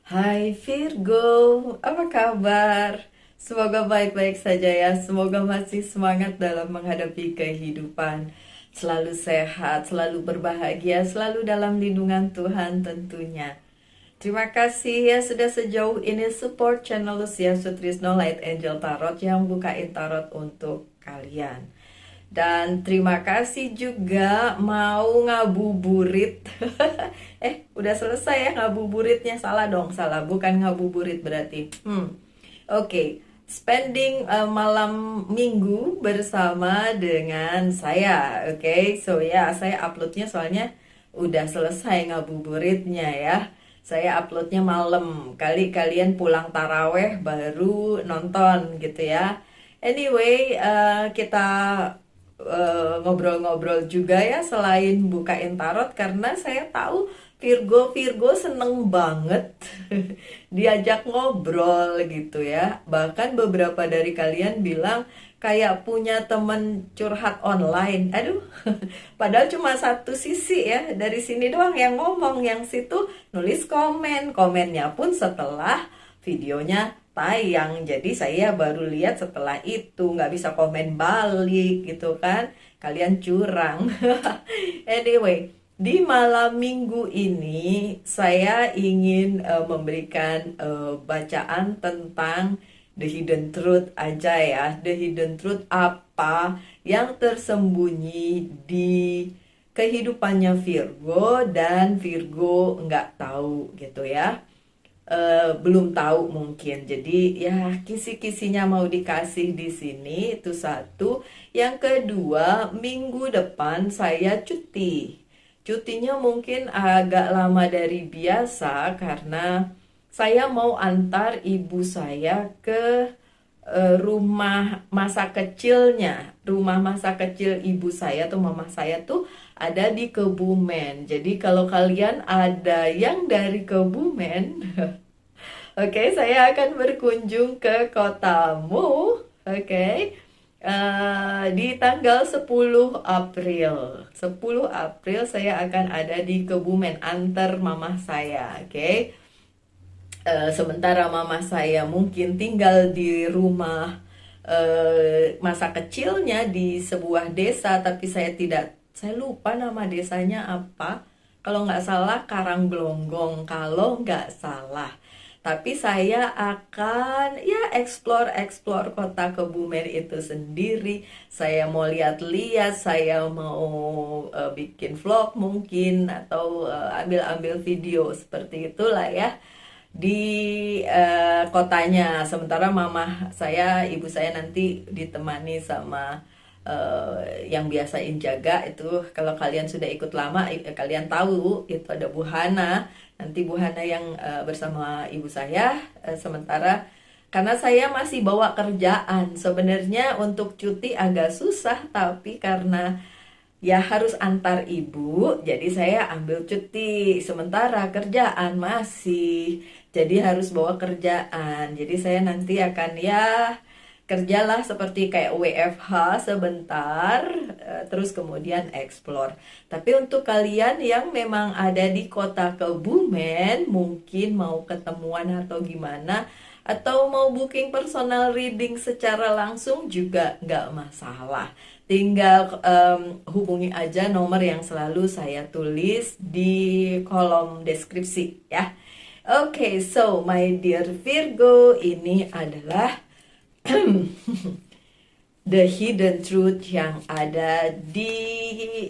Hai Virgo, apa kabar? Semoga baik-baik saja ya. Semoga masih semangat dalam menghadapi kehidupan. Selalu sehat, selalu berbahagia, selalu dalam lindungan Tuhan tentunya. Terima kasih ya sudah sejauh ini support channel Lucia Sutrisno Light Angel Tarot yang bukain tarot untuk kalian. Dan terima kasih juga mau ngabuburit. Udah selesai ya ngabuburitnya. Salah dong, salah. Bukan ngabuburit berarti. Oke. Spending malam minggu bersama dengan saya. Oke, so ya saya uploadnya soalnya udah selesai ngabuburitnya ya. Saya uploadnya malam. Kali kalian pulang taraweh baru nonton gitu ya. Anyway, kita ngobrol-ngobrol juga ya selain bukain tarot karena saya tahu Virgo seneng banget diajak ngobrol gitu ya. Bahkan beberapa dari kalian bilang kayak punya temen curhat online. Aduh, padahal cuma satu sisi ya. Dari sini doang yang ngomong, yang situ nulis komen. Komennya pun setelah videonya tayang. Jadi saya baru lihat setelah itu, nggak bisa komen balik gitu kan. Kalian curang. Anyway, di malam minggu ini saya ingin memberikan bacaan tentang The Hidden Truth aja ya. The Hidden Truth apa yang tersembunyi di kehidupannya Virgo dan Virgo nggak tahu gitu ya. Belum tahu mungkin. Jadi ya kisi-kisinya mau dikasih di sini itu satu. Yang kedua, minggu depan saya cuti. Cutinya mungkin agak lama dari biasa karena saya mau antar ibu saya ke rumah masa kecilnya. Rumah masa kecil ibu saya tuh mama saya tuh ada di Kebumen. Jadi kalau kalian ada yang dari Kebumen, oke, saya akan berkunjung ke kotamu. Oke. Di tanggal 10 April. 10 April saya akan ada di Kebumen antar mama saya, oke. Sementara mama saya mungkin tinggal di rumah masa kecilnya di sebuah desa, tapi saya lupa nama desanya apa. Kalau nggak salah Karanggelonggong, kalau nggak salah. Tapi saya akan ya explore kota Kebumen itu sendiri. Saya mau lihat-lihat, saya mau bikin vlog mungkin atau ambil-ambil video seperti itulah ya di kotanya. Sementara mama saya, ibu saya nanti ditemani sama yang biasain jaga itu. Kalau kalian sudah ikut lama, kalian tahu itu ada Bu Hana. Nanti Bu Hana yang bersama ibu saya. Sementara karena saya masih bawa kerjaan, sebenarnya untuk cuti agak susah, tapi karena ya harus antar ibu, jadi saya ambil cuti. Sementara kerjaan masih, jadi harus bawa kerjaan. Jadi saya nanti akan ya kerjalah seperti kayak WFH sebentar, terus kemudian explore. Tapi untuk kalian yang memang ada di kota Kebumen, mungkin mau ketemuan atau gimana, atau mau booking personal reading secara langsung juga nggak masalah. Tinggal hubungi aja nomor yang selalu saya tulis di kolom deskripsi ya. Oke, so my dear Virgo, ini adalah the hidden truth yang ada di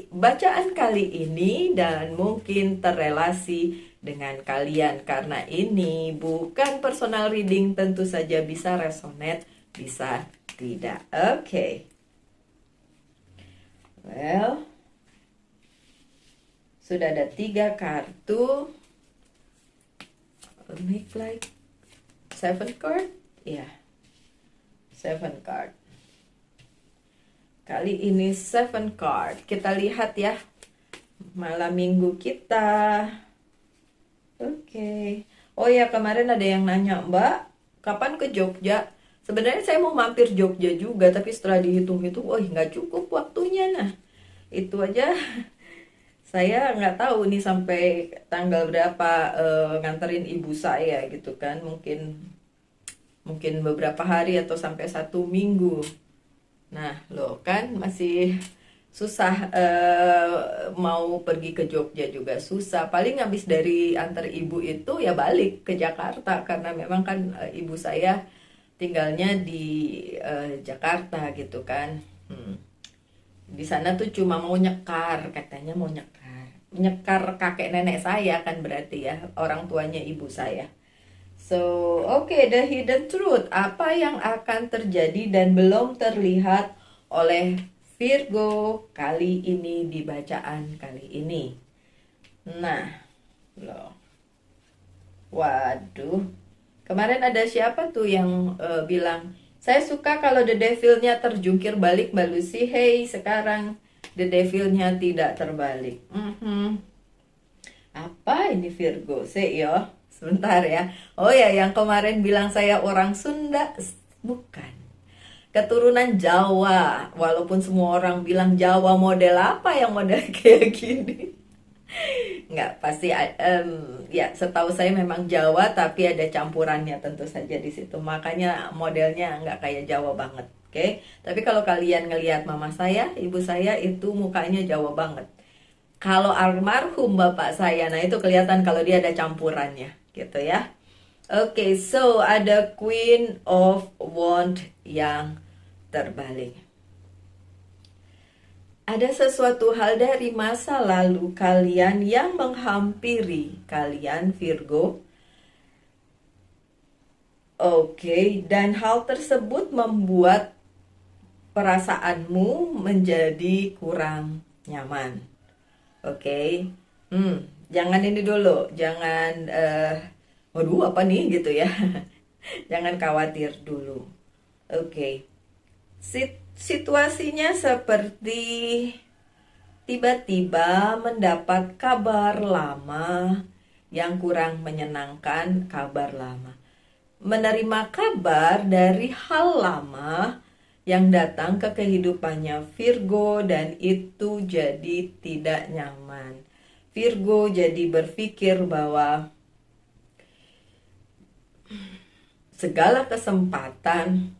bacaan kali ini dan mungkin terrelasi dengan kalian karena ini bukan personal reading, tentu saja bisa resonate, bisa tidak. Oke. Well, sudah ada 3 kartu. Make like 7 card? Ya, yeah. 7 card. Kali ini 7 card. Kita lihat ya malam minggu kita. Oke. Oh ya, kemarin ada yang nanya, Mbak, kapan ke Jogja? Sebenarnya saya mau mampir Jogja juga, tapi setelah dihitung-hitung, nggak cukup waktunya. Nah, itu aja Saya nggak tahu nih sampai tanggal berapa nganterin ibu saya gitu kan. Mungkin mungkin beberapa hari atau sampai 1 minggu. Nah, loh kan masih susah, mau pergi ke Jogja juga susah. Paling habis dari antar ibu itu ya balik ke Jakarta karena memang kan ibu saya tinggalnya di Jakarta gitu kan. Hmm. Di sana tuh cuma mau nyekar, katanya mau nyekar. Nyekar kakek nenek saya kan berarti ya, orang tuanya ibu saya. So, okay, the hidden truth. Apa yang akan terjadi dan belum terlihat oleh Virgo kali ini di bacaan kali ini? Nah, loh. Waduh. Kemarin ada siapa tuh yang bilang, saya suka kalau The Devil-nya terjungkir balik Mbak Lucy. Hey, sekarang The Devil-nya tidak terbalik. Apa ini Virgo? Yo, sebentar ya. Oh ya, yang kemarin bilang saya orang Sunda, bukan. Keturunan Jawa. Walaupun semua orang bilang Jawa model apa yang model kayak gini. Nggak, pasti ya setahu saya memang Jawa tapi ada campurannya tentu saja di situ. Makanya modelnya nggak kayak Jawa banget. Oke, tapi kalau kalian ngelihat mama saya, ibu saya itu mukanya Jawa banget. Kalau almarhum bapak saya, nah itu kelihatan kalau dia ada campurannya, gitu ya. Oke, so ada Queen of Wands yang terbalik. Ada sesuatu hal dari masa lalu kalian yang menghampiri kalian Virgo. Oke, dan hal tersebut membuat perasaanmu menjadi kurang nyaman. Oke. Jangan ini dulu, jangan waduh apa nih gitu ya. Jangan khawatir dulu. Oke. Situasinya seperti tiba-tiba mendapat kabar lama yang kurang menyenangkan, kabar lama. Menerima kabar dari hal lama yang datang ke kehidupannya Virgo dan itu jadi tidak nyaman. Virgo jadi berpikir bahwa segala kesempatan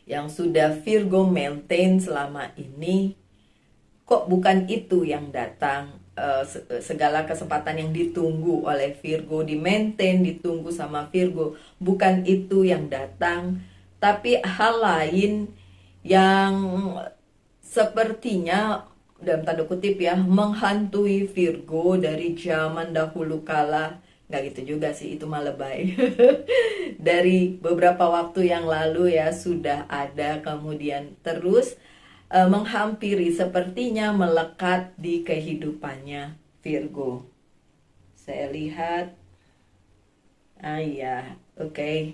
yang sudah Virgo maintain selama ini kok bukan itu yang datang. Segala kesempatan yang ditunggu oleh Virgo, di maintain, ditunggu sama Virgo, bukan itu yang datang, tapi hal lain yang sepertinya dalam tanda kutip ya menghantui Virgo dari zaman dahulu kala. Nggak gitu juga sih, itu mah lebay. Dari beberapa waktu yang lalu ya sudah ada, kemudian terus menghampiri, sepertinya melekat di kehidupannya Virgo. Saya lihat, iya, oke.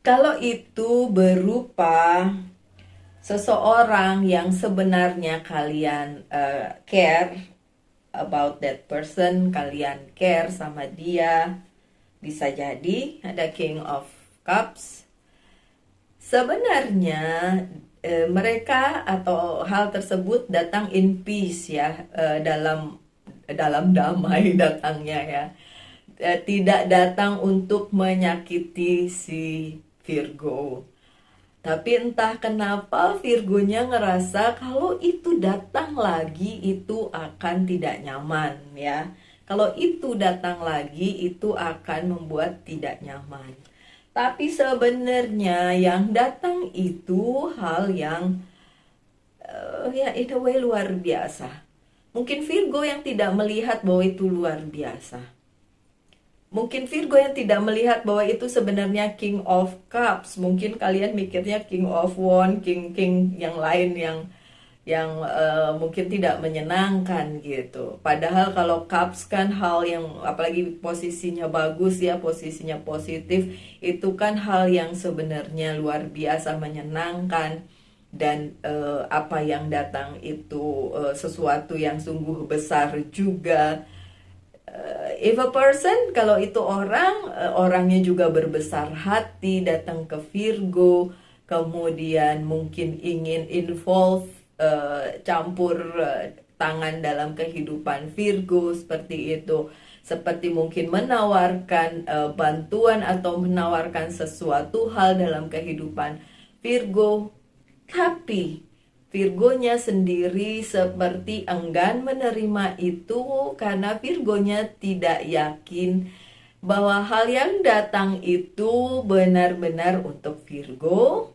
Kalau itu berupa seseorang yang sebenarnya kalian care about that person, kalian care sama dia, bisa jadi ada King of Cups. Sebenarnya mereka atau hal tersebut datang in peace ya, dalam damai datangnya ya. Tidak datang untuk menyakiti si Virgo. Tapi entah kenapa Virgonya ngerasa kalau itu datang lagi itu akan tidak nyaman ya. Kalau itu datang lagi itu akan membuat tidak nyaman. Tapi sebenarnya yang datang itu hal yang ya in a way luar biasa. Mungkin Virgo yang tidak melihat bahwa itu luar biasa. Mungkin Virgo yang tidak melihat bahwa itu sebenarnya King of Cups. Mungkin kalian mikirnya King of Wands, King yang lain yang mungkin tidak menyenangkan gitu. Padahal kalau Cups kan hal yang apalagi posisinya bagus ya, posisinya positif, itu kan hal yang sebenarnya luar biasa menyenangkan. Dan apa yang datang itu sesuatu yang sungguh besar juga. If a person, kalau itu orang, orangnya juga berbesar hati, datang ke Virgo, kemudian mungkin ingin involve campur tangan dalam kehidupan Virgo seperti itu. Seperti mungkin menawarkan bantuan atau menawarkan sesuatu hal dalam kehidupan Virgo. Tapi Virgonya sendiri seperti enggan menerima itu karena Virgonya tidak yakin bahwa hal yang datang itu benar-benar untuk Virgo.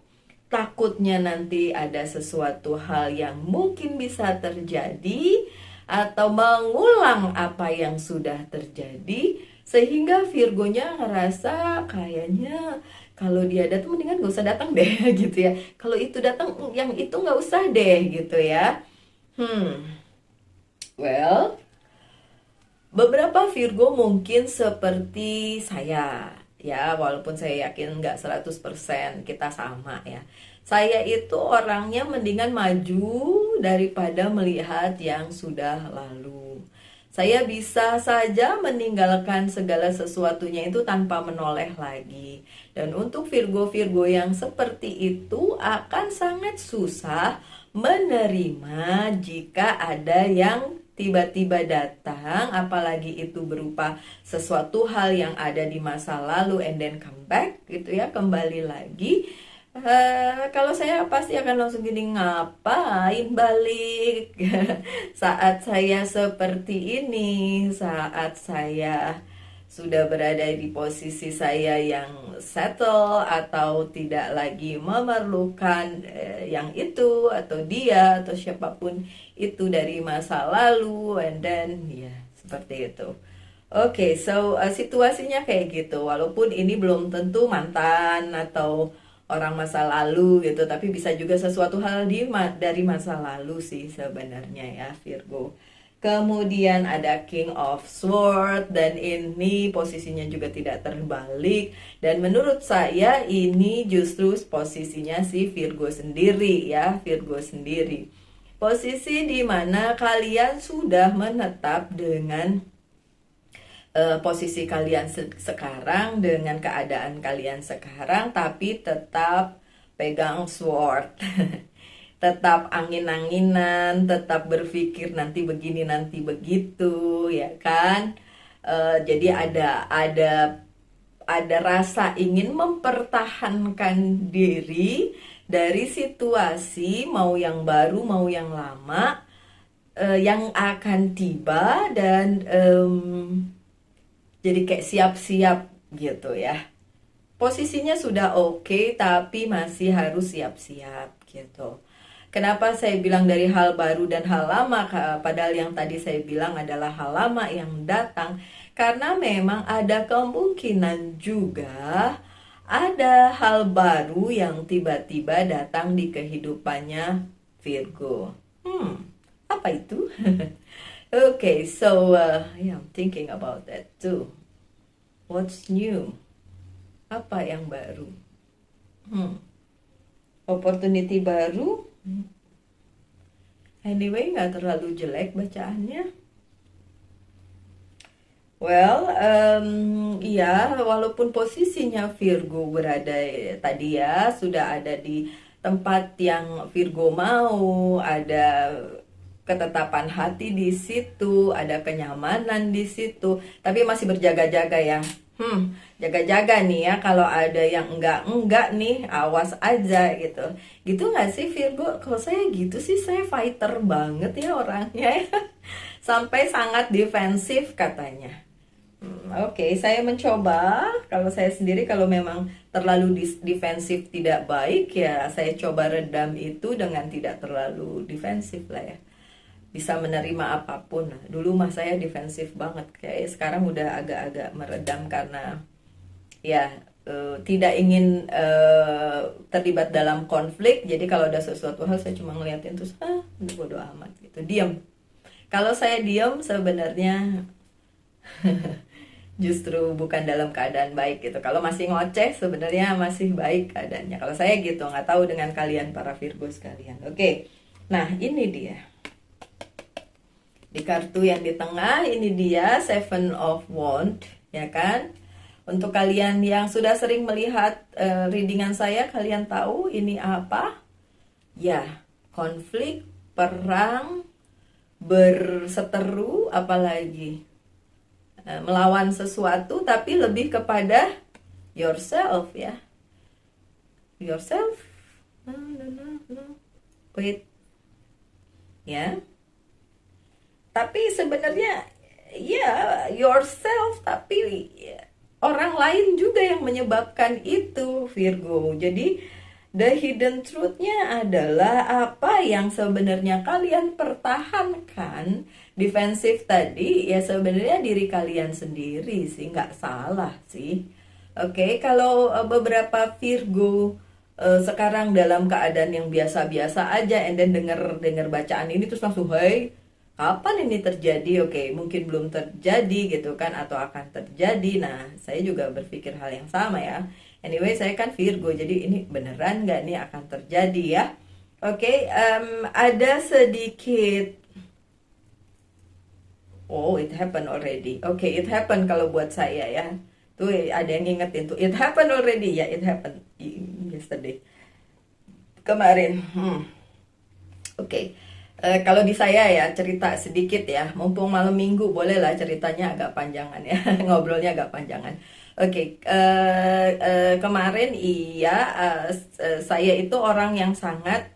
Takutnya nanti ada sesuatu hal yang mungkin bisa terjadi atau mengulang apa yang sudah terjadi, sehingga Virgonya ngerasa kayaknya kalau dia datang mendingan gak usah datang deh gitu ya. Kalau itu datang yang itu gak usah deh gitu ya. Well, beberapa Virgo mungkin seperti saya, ya, walaupun saya yakin nggak 100% kita sama ya. Saya itu orangnya mendingan maju daripada melihat yang sudah lalu. Saya bisa saja meninggalkan segala sesuatunya itu tanpa menoleh lagi. Dan untuk Virgo-Virgo yang seperti itu akan sangat susah menerima jika ada yang tiba-tiba datang, apalagi itu berupa sesuatu hal yang ada di masa lalu and then come back gitu ya, kembali lagi. Kalau saya pasti akan langsung gini, ngapain balik saat saya seperti ini, saat saya sudah berada di posisi saya yang settle atau tidak lagi memerlukan yang itu atau dia atau siapapun itu dari masa lalu, and then ya seperti itu. Oke, so situasinya kayak gitu. Walaupun ini belum tentu mantan atau orang masa lalu gitu, tapi bisa juga sesuatu hal dari masa lalu sih sebenarnya ya Virgo. Kemudian ada King of Swords, dan ini posisinya juga tidak terbalik. Dan menurut saya ini justru posisinya si Virgo sendiri ya, Virgo sendiri. Posisi di mana kalian sudah menetap dengan posisi kalian sekarang, dengan keadaan kalian sekarang, tapi tetap pegang sword. Tetap angin-anginan, tetap berpikir nanti begini nanti begitu, ya kan? Jadi ada rasa ingin mempertahankan diri dari situasi, mau yang baru mau yang lama, yang akan tiba, dan jadi kayak siap-siap gitu ya. Posisinya sudah oke, tapi masih harus siap-siap gitu. Kenapa saya bilang dari hal baru dan hal lama, padahal yang tadi saya bilang adalah hal lama yang datang? Karena memang ada kemungkinan juga ada hal baru yang tiba-tiba datang di kehidupannya Virgo. Apa itu? Okay, so yeah, I'm thinking about that too. What's new? Apa yang baru? Opportunity baru? Anyway, nggak terlalu jelek bacaannya. Well, iya, walaupun posisinya Virgo berada tadi ya, sudah ada di tempat yang Virgo mau, ada ketetapan hati di situ, ada kenyamanan di situ, tapi masih berjaga-jaga ya. Jaga-jaga nih ya, kalau ada yang enggak nih, awas aja gitu. Gitu nggak sih Virgo? Kalau saya gitu sih, saya fighter banget ya orangnya ya. Sampai sangat defensif katanya. Oke, saya mencoba. Kalau saya sendiri, kalau memang terlalu defensif tidak baik ya, saya coba redam itu dengan tidak terlalu defensif lah ya. Bisa menerima apapun. Dulu mah saya defensif banget, kayak sekarang udah agak-agak meredam karena ya tidak ingin terlibat dalam konflik. Jadi kalau ada sesuatu hal saya cuma ngeliatin terus bodo amat gitu, diam. Kalau saya diam sebenarnya justru bukan dalam keadaan baik gitu. Kalau masih ngoceh sebenarnya masih baik keadaannya. Kalau saya gitu, nggak tahu dengan kalian para Virgo sekalian. Oke, nah ini dia. Di kartu yang di tengah ini dia Seven of Wands, ya kan? Untuk kalian yang sudah sering melihat readingan saya, kalian tahu ini apa? Ya, konflik, perang, berseteru, apalagi melawan sesuatu, tapi lebih kepada yourself ya. Yourself. No. Wait. Ya. Tapi sebenarnya ya yourself, tapi orang lain juga yang menyebabkan itu, Virgo. Jadi the hidden truth-nya adalah apa yang sebenarnya kalian pertahankan. Defensif tadi ya sebenarnya diri kalian sendiri sih, nggak salah sih. Oke, kalau beberapa Virgo sekarang dalam keadaan yang biasa-biasa aja, and then dengar bacaan ini terus langsung, hey, kapan ini terjadi? Oke, mungkin belum terjadi gitu kan, atau akan terjadi. Nah, saya juga berpikir hal yang sama ya. Anyway, saya kan Virgo, jadi ini beneran nggak nih akan terjadi ya? Oke, ada sedikit. Oh, it happened already. Oke, it happened kalau buat saya ya. Tuh ada yang ngingetin tuh, it happened already ya, it happened yesterday. Kemarin. Oke. Kalau di saya ya cerita sedikit ya, mumpung malam minggu bolehlah ceritanya agak panjangan ya, ngobrolnya agak panjangan. Oke, kemarin iya, saya itu orang yang sangat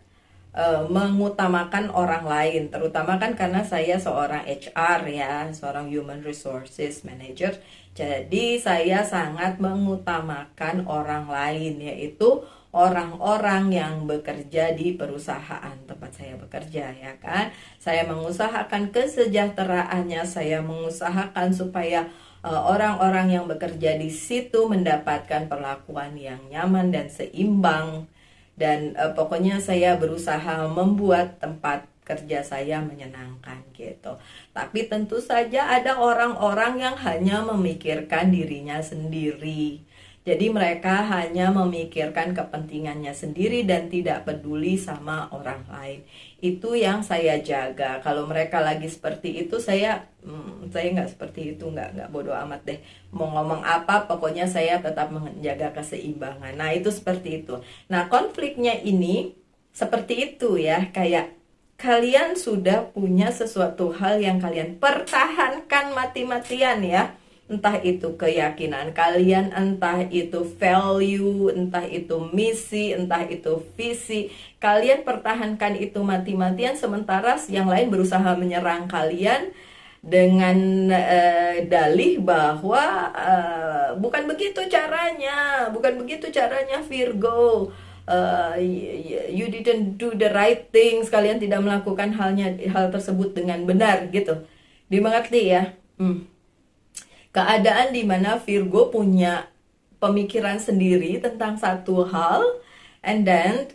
mengutamakan orang lain, terutama kan karena saya seorang HR ya, seorang Human Resources Manager. Jadi saya sangat mengutamakan orang lain, yaitu orang-orang yang bekerja di perusahaan tempat saya bekerja ya kan. Saya mengusahakan kesejahteraannya, saya mengusahakan supaya orang-orang yang bekerja di situ mendapatkan perlakuan yang nyaman dan seimbang. Dan pokoknya saya berusaha membuat tempat kerja saya menyenangkan gitu. Tapi tentu saja ada orang-orang yang hanya memikirkan dirinya sendiri. Jadi mereka hanya memikirkan kepentingannya sendiri dan tidak peduli sama orang lain. Itu yang saya jaga. Kalau mereka lagi seperti itu, saya nggak seperti itu, nggak bodo amat deh. Mau ngomong apa, pokoknya saya tetap menjaga keseimbangan. Nah itu seperti itu. Nah konfliknya ini seperti itu ya, kayak kalian sudah punya sesuatu hal yang kalian pertahankan mati-matian ya. Entah itu keyakinan kalian, entah itu value, entah itu misi, entah itu visi. Kalian pertahankan itu mati-matian, sementara yang lain berusaha menyerang kalian dengan dalih bahwa bukan begitu caranya, Virgo. You didn't do the right things, kalian tidak melakukan hal tersebut dengan benar gitu. Dimengerti ya? Keadaan dimana Virgo punya pemikiran sendiri tentang satu hal, and then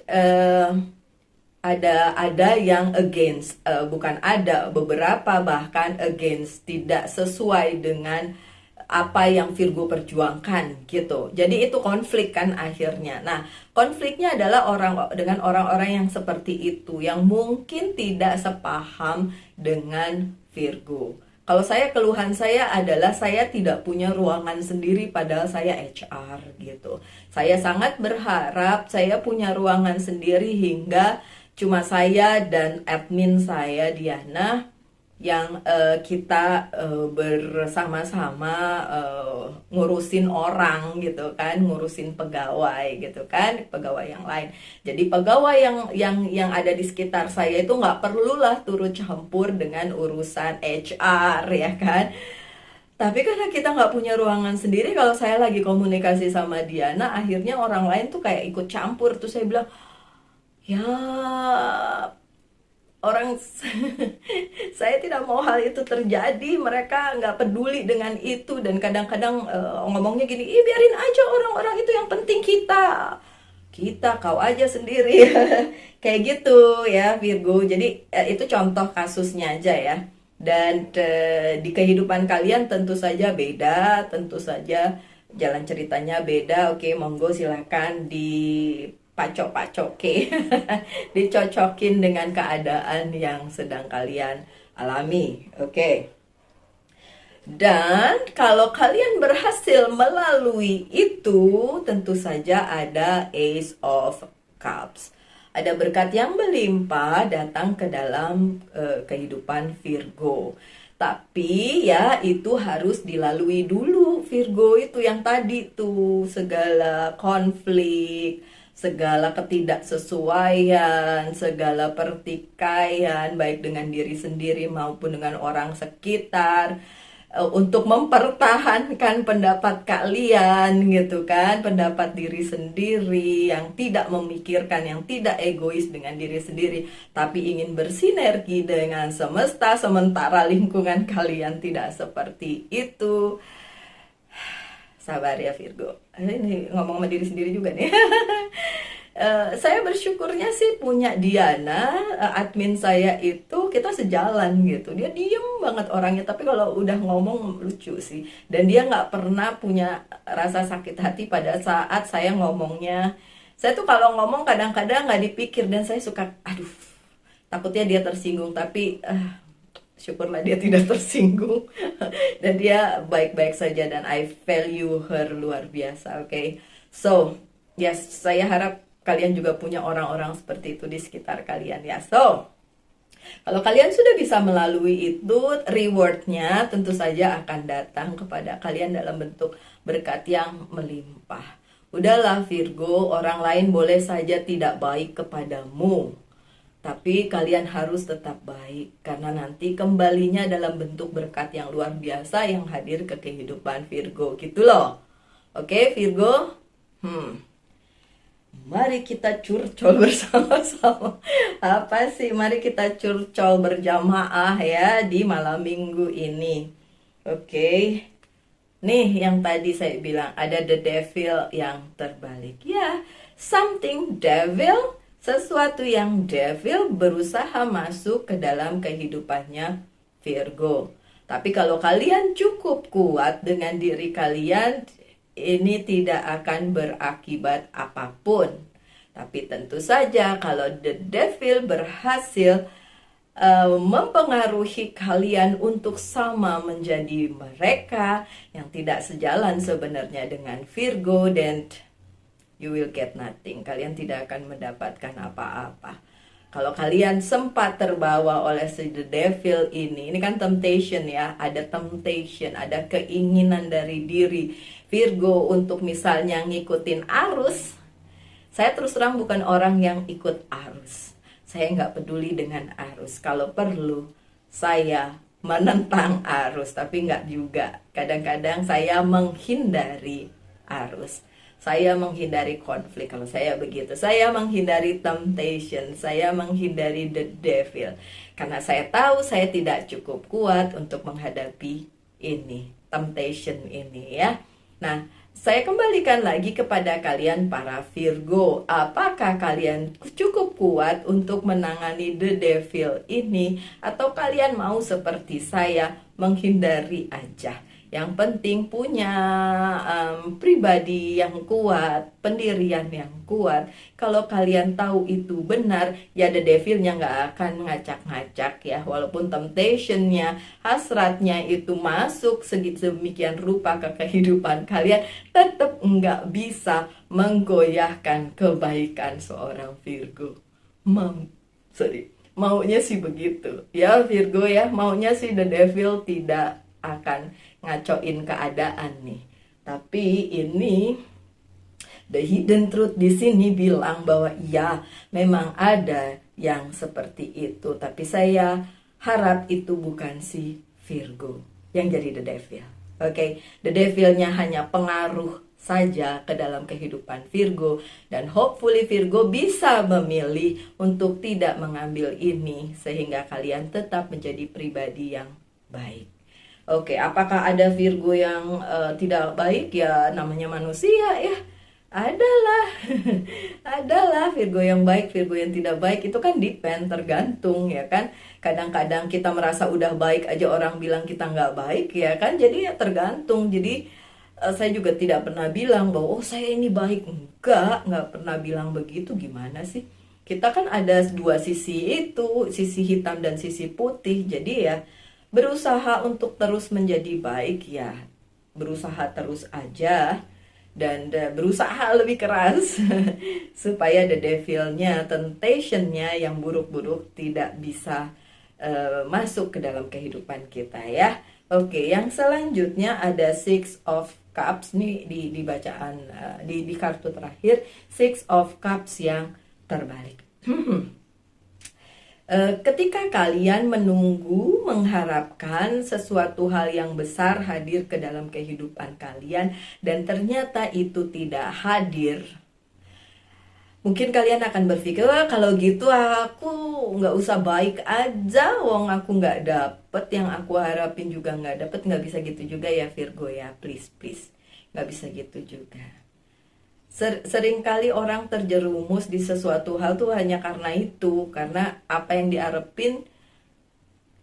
ada yang against, bukan ada, beberapa bahkan against, tidak sesuai dengan apa yang Virgo perjuangkan gitu. Jadi itu konflik kan akhirnya. Nah, konfliknya adalah dengan orang-orang yang seperti itu, yang mungkin tidak sepaham dengan Virgo. Kalau saya, keluhan saya adalah saya tidak punya ruangan sendiri padahal saya HR gitu. Saya sangat berharap saya punya ruangan sendiri hingga cuma saya dan admin saya, Diana, yang kita bersama-sama ngurusin orang gitu kan, ngurusin pegawai gitu kan, pegawai yang lain. Jadi pegawai yang ada di sekitar saya itu nggak perlulah turut campur dengan urusan HR ya kan. Tapi karena kita nggak punya ruangan sendiri, kalau saya lagi komunikasi sama Diana, akhirnya orang lain tuh kayak ikut campur. Tuh saya bilang, ya orang saya tidak mau hal itu terjadi, mereka nggak peduli dengan itu, dan kadang-kadang ngomongnya gini, ih biarin aja orang-orang itu, yang penting kita kau aja sendiri kayak gitu ya Virgo. Jadi itu contoh kasusnya aja ya, dan di kehidupan kalian tentu saja beda, tentu saja jalan ceritanya beda. Oke, monggo silakan dipacok-pacoke dicocokin dengan keadaan yang sedang kalian alami. Oke. Dan kalau kalian berhasil melalui itu, tentu saja ada Ace of Cups. Ada berkat yang melimpah datang ke dalam kehidupan Virgo. Tapi ya itu harus dilalui dulu Virgo itu yang tadi tuh segala konflik, segala ketidaksesuaian, segala pertikaian baik dengan diri sendiri maupun dengan orang sekitar untuk mempertahankan pendapat kalian gitu kan, pendapat diri sendiri yang tidak memikirkan, yang tidak egois dengan diri sendiri, tapi ingin bersinergi dengan semesta, sementara lingkungan kalian tidak seperti itu. Sabar ya Virgo. Ini ngomong sama diri sendiri juga nih. Saya bersyukurnya sih punya Diana, admin saya itu kita sejalan gitu. Dia diem banget orangnya, tapi kalau udah ngomong lucu sih. Dan dia nggak pernah punya rasa sakit hati pada saat saya ngomongnya. Saya tuh kalau ngomong kadang-kadang nggak dipikir dan saya suka, aduh, takutnya dia tersinggung. Tapi syukurlah dia tidak tersinggung dan dia baik-baik saja dan I value her luar biasa. Oke. So, yes, saya harap kalian juga punya orang-orang seperti itu di sekitar kalian ya. So, kalau kalian sudah bisa melalui itu, rewardnya tentu saja akan datang kepada kalian dalam bentuk berkat yang melimpah. Udahlah Virgo, orang lain boleh saja tidak baik kepadamu, tapi kalian harus tetap baik karena nanti kembalinya dalam bentuk berkat yang luar biasa yang hadir ke kehidupan Virgo gitu loh. Oke Virgo? Mari kita curcol bersama-sama. Apa sih? Mari kita curcol berjamaah ya di malam minggu ini. Oke. Nih yang tadi saya bilang ada the devil yang terbalik. Ya, something devil, sesuatu yang devil berusaha masuk ke dalam kehidupannya Virgo. Tapi kalau kalian cukup kuat dengan diri kalian, ini tidak akan berakibat apapun. Tapi tentu saja kalau the devil berhasil mempengaruhi kalian untuk sama menjadi mereka yang tidak sejalan sebenarnya dengan Virgo, dan you will get nothing. Kalian tidak akan mendapatkan apa-apa. Kalau kalian sempat terbawa oleh si the devil ini kan temptation ya, ada temptation, ada keinginan dari diri Virgo untuk misalnya ngikutin arus. Saya terus terang bukan orang yang ikut arus. Saya nggak peduli dengan arus. Kalau perlu, saya menentang arus, tapi nggak juga. Kadang-kadang saya menghindari arus. Saya menghindari konflik. Kalau saya begitu, saya menghindari temptation, saya menghindari the devil. Karena saya tahu saya tidak cukup kuat untuk menghadapi ini, temptation ini ya. Nah, saya kembalikan lagi kepada kalian para Virgo. Apakah kalian cukup kuat untuk menangani the devil ini? Atau kalian mau seperti saya menghindari aja? Yang penting punya pribadi yang kuat, pendirian yang kuat. Kalau kalian tahu itu benar, ya the devilnya nggak akan ngacak-ngacak ya. Walaupun temptationnya, hasratnya itu masuk sedemikian rupa ke kehidupan kalian, tetap nggak bisa menggoyahkan kebaikan seorang Virgo. Maunya sih begitu ya Virgo ya, maunya sih the devil tidak akan ngacoin keadaan nih. Tapi ini the hidden truth di sini bilang bahwa ya memang ada yang seperti itu, tapi saya harap itu bukan si Virgo yang jadi the devil. Oke, the devilnya hanya pengaruh saja ke dalam kehidupan Virgo, dan hopefully Virgo bisa memilih untuk tidak mengambil ini sehingga kalian tetap menjadi pribadi yang baik. Oke, apakah ada Virgo yang tidak baik? Ya namanya manusia ya. Adalah adalah Virgo yang baik, Virgo yang tidak baik, itu kan depend, tergantung ya kan. Kadang-kadang kita merasa udah baik aja orang bilang kita nggak baik ya kan. Jadi ya tergantung. Jadi saya juga tidak pernah bilang bahwa oh saya ini baik. Nggak pernah bilang begitu. Gimana sih? Kita kan ada dua sisi itu, sisi hitam dan sisi putih. Jadi ya berusaha untuk terus menjadi baik ya, berusaha terus aja. dan berusaha lebih keras supaya the devilnya, temptationnya yang buruk-buruk tidak bisa masuk ke dalam kehidupan kita ya. Oke, yang selanjutnya ada Six of Cups nih di bacaan di kartu terakhir, Six of Cups yang terbalik. Ketika kalian menunggu, mengharapkan sesuatu hal yang besar hadir ke dalam kehidupan kalian dan ternyata itu tidak hadir, mungkin kalian akan berpikir, wah kalau gitu aku nggak usah baik aja, wong aku nggak dapet yang aku harapin juga nggak dapet. Nggak bisa gitu juga ya Virgo ya, please please, nggak bisa gitu juga. Seringkali orang terjerumus di sesuatu hal tuh hanya karena itu, karena apa yang diharapin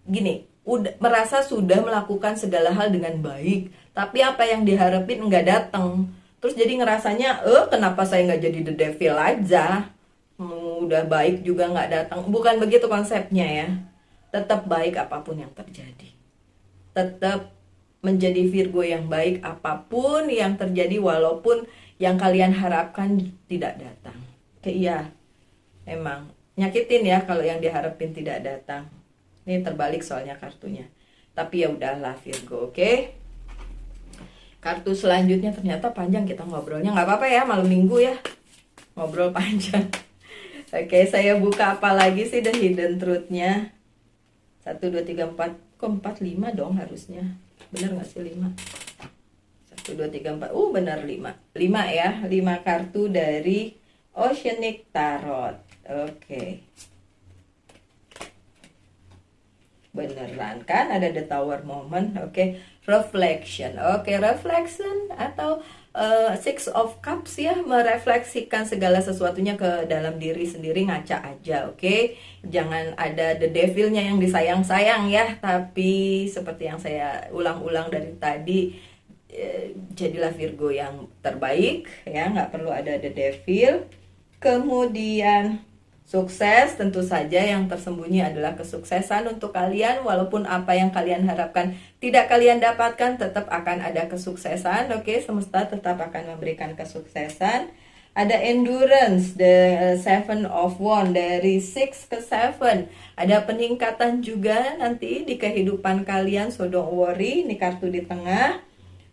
gini, udah merasa sudah melakukan segala hal dengan baik, tapi apa yang diharapin nggak datang. Terus jadi ngerasanya, kenapa saya nggak jadi the devil aja? Udah baik juga nggak datang. Bukan begitu konsepnya ya. Tetap baik apapun yang terjadi. Tetap menjadi Virgo yang baik apapun yang terjadi, walaupun yang kalian harapkan tidak datang. Iya, emang nyakitin ya kalau yang diharapin tidak datang. Ini terbalik soalnya kartunya. Tapi ya udahlah Virgo, oke? Kartu selanjutnya ternyata panjang kita ngobrolnya. Nggak apa-apa ya, malam minggu ya. Ngobrol panjang. Oke, saya buka apa lagi sih the hidden truth-nya? 1, 2, 3, 4. Kok 4, 5 dong harusnya. Bener nggak sih 5? 1, 2, 3, 4. Bener 5. 5 ya. 5 kartu dari Oceanic Tarot. Oke. Beneran kan ada the Tower moment. Oke. Reflection. Oke, reflection atau Six of Cups ya, merefleksikan segala sesuatunya ke dalam diri sendiri, ngaca aja, oke? Jangan ada the devilnya yang disayang-sayang ya, tapi seperti yang saya ulang-ulang dari tadi, jadilah Virgo yang terbaik ya, nggak perlu ada the devil. Kemudian sukses, tentu saja yang tersembunyi adalah kesuksesan untuk kalian. Walaupun apa yang kalian harapkan tidak kalian dapatkan, tetap akan ada kesuksesan. Oke, semesta tetap akan memberikan kesuksesan. Ada endurance, the 7 of Wands, dari 6 ke 7. Ada peningkatan juga nanti di kehidupan kalian, so don't worry. Ini kartu di tengah.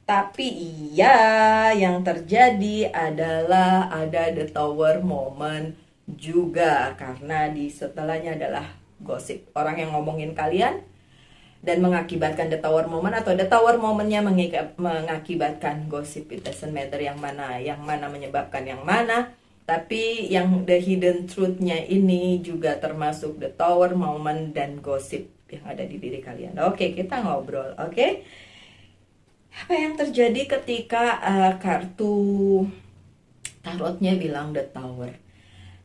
Tapi iya, yang terjadi adalah ada the Tower moment juga, karena di setelahnya adalah gosip, orang yang ngomongin kalian dan mengakibatkan the Tower moment, atau the Tower momentnya mengakibatkan gosip. It doesn't matter yang mana menyebabkan yang mana, tapi yang the hidden truth-nya ini juga termasuk the Tower moment dan gosip yang ada di diri kalian. Oke, kita ngobrol. Oke, apa yang terjadi ketika kartu tarotnya bilang the Tower?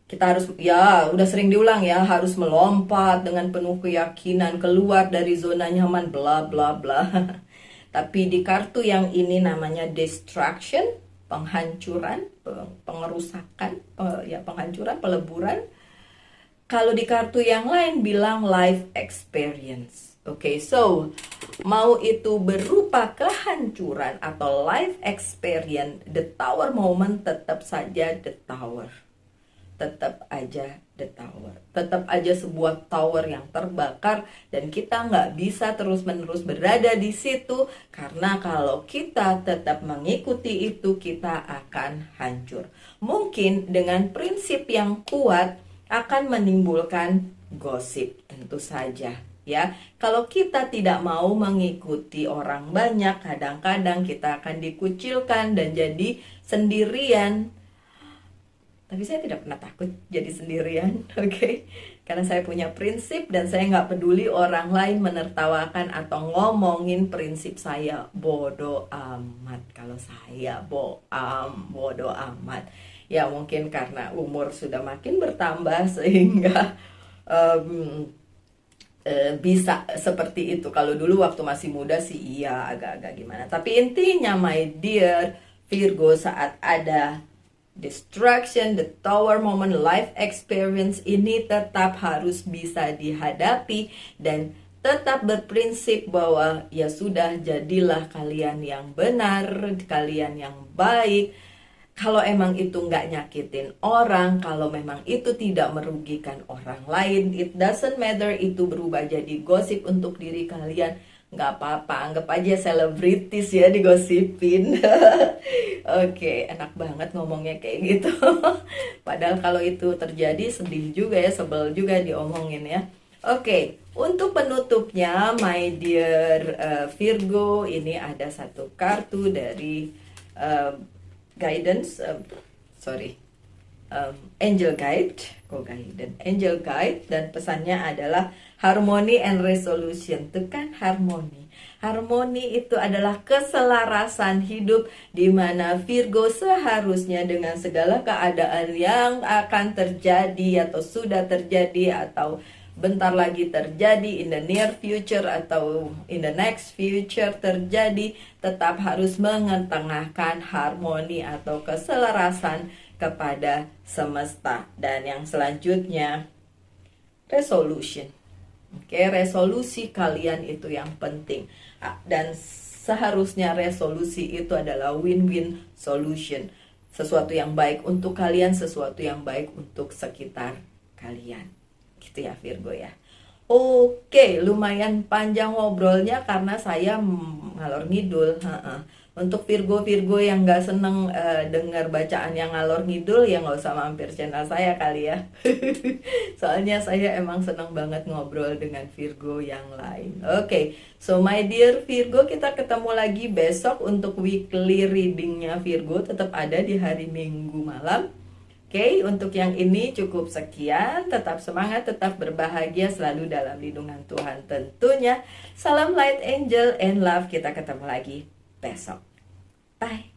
Kita harus, ya udah sering diulang ya, harus melompat dengan penuh keyakinan keluar dari zona nyaman, bla bla bla. Tapi di kartu yang ini namanya destruction, penghancuran, pengerusakan, penghancuran, peleburan. Kalau di kartu yang lain bilang life experience. Oke, so mau itu berupa kehancuran atau life experience, the Tower moment tetap saja the Tower. Tetap aja the Tower, tetap aja sebuah tower yang terbakar, dan kita nggak bisa terus-menerus berada di situ, karena kalau kita tetap mengikuti itu, kita akan hancur. Mungkin dengan prinsip yang kuat akan menimbulkan gosip, tentu saja ya. Kalau kita tidak mau mengikuti orang banyak, kadang-kadang kita akan dikucilkan dan jadi sendirian. Tapi saya tidak pernah takut jadi sendirian, oke? Karena saya punya prinsip dan saya nggak peduli orang lain menertawakan atau ngomongin prinsip saya. Bodoh amat kalau saya bodoh amat. Ya mungkin karena umur sudah makin bertambah sehingga bisa seperti itu. Kalau dulu waktu masih muda sih iya agak-agak gimana. Tapi intinya my dear Virgo, saat ada destruction, the Tower moment, life experience ini tetap harus bisa dihadapi dan tetap berprinsip bahwa ya sudah, jadilah kalian yang benar, kalian yang baik, Kalau emang itu nggak nyakitin orang, kalau memang itu tidak merugikan orang lain, it doesn't matter itu berubah jadi gosip untuk diri kalian, nggak apa-apa, anggap aja selebritis ya digosipin. Oke, enak banget ngomongnya kayak gitu. Padahal kalau itu terjadi sedih juga ya, sebel juga diomongin ya. Oke, untuk penutupnya, my dear Virgo, ini ada satu kartu dari uh, guidance, angel guide, angel guide, dan pesannya adalah harmony and resolution. Itu kan harmoni. Harmoni itu adalah keselarasan hidup, di mana Virgo seharusnya dengan segala keadaan yang akan terjadi atau sudah terjadi atau bentar lagi terjadi, in the near future atau in the next future terjadi, tetap harus mengetengahkan harmoni atau keselarasan kepada semesta. Dan yang selanjutnya, resolution. Oke, resolusi kalian itu yang penting. Dan seharusnya resolusi itu adalah win-win solution. Sesuatu yang baik untuk kalian, sesuatu yang baik untuk sekitar kalian. Gitu ya Virgo ya. Oke, lumayan panjang ngobrolnya karena saya ngalor ngidul. Untuk Virgo-Virgo yang gak seneng dengar bacaan yang ngalor ngidul, ya gak usah mampir channel saya kali ya. Soalnya saya emang seneng banget ngobrol dengan Virgo yang lain. Oke, so my dear Virgo, kita ketemu lagi besok untuk weekly readingnya Virgo. Tetap ada di hari Minggu malam. Oke, untuk yang ini cukup sekian. Tetap semangat, tetap berbahagia, selalu dalam lindungan Tuhan tentunya. Salam light angel and love. Kita ketemu lagi besok. Bye.